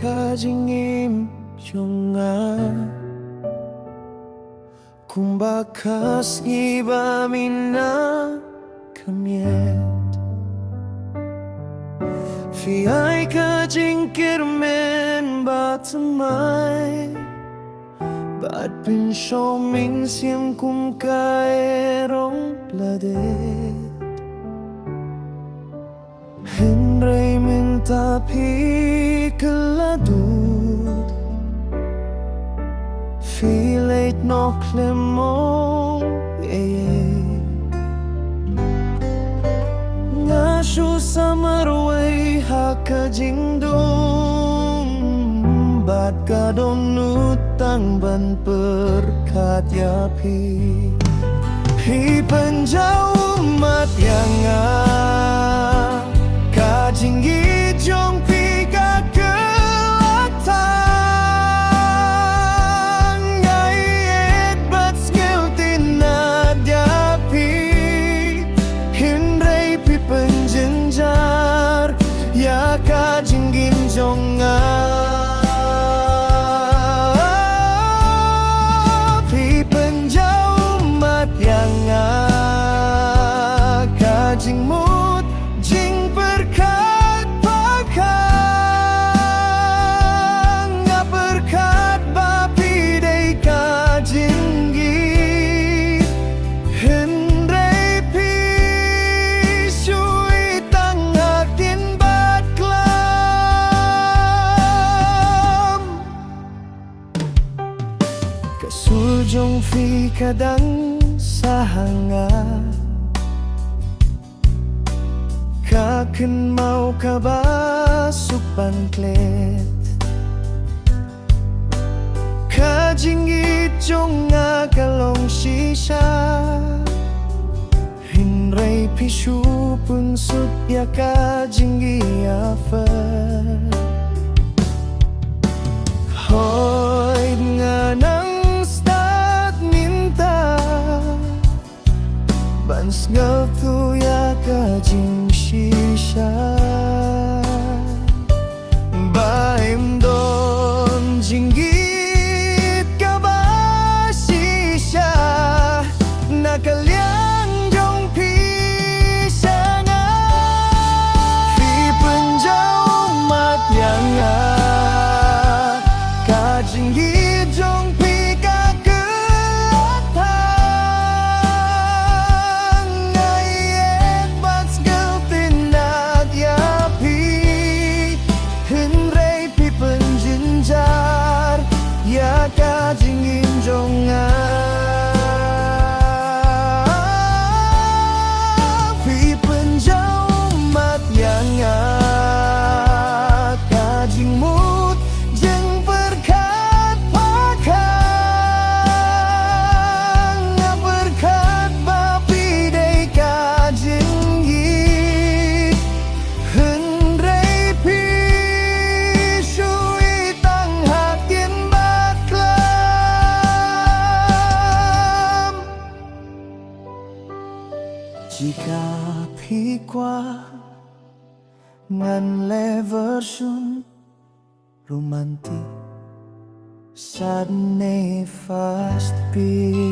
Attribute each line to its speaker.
Speaker 1: kajingim jonga kumbakas ngiba mina kamiet Fiai kajingkir men batamai Bat bin shomin siam kum kaerong pladet Henry minta pi keladut Filait no klemong Ngashu samarway haka jingdum Bat kadom nutang ban perkat yapi Hi penjauh mat yang kajinggi jong pika kelatan Ngayet bat skil tinadyapi Hindray pi penjenjar Ya kajinggin jonga Pi penjauh mat yang kajing mut jing berkat pakang Nga berkat bapi day kajinggi Henry pi sui tangakin bat klam Kasuljong fi kadang sahanga Kaken mau kabasuk pangklet Kajingit jonga kalong shisha Hinray pishu pun sut ya kajingi afer Hoy nga nang stat minta Bans ngal tu ya kajing shisha Baim don jinggit ka ba shisha Nakaliang jong pisang Fi penjauh mat yang kajinggit jong pika kelatan Ngayet bat skil tinadyapi Henry pi penjenjar Ya kajingin jonga Pi penjauh mat yang kajing mut jeng berkat pakang Nga berkat bapi day kajinggi Henry pi sui tang hakin bat klam Jika pi kwa ngan le version romantic Sad ne fast pi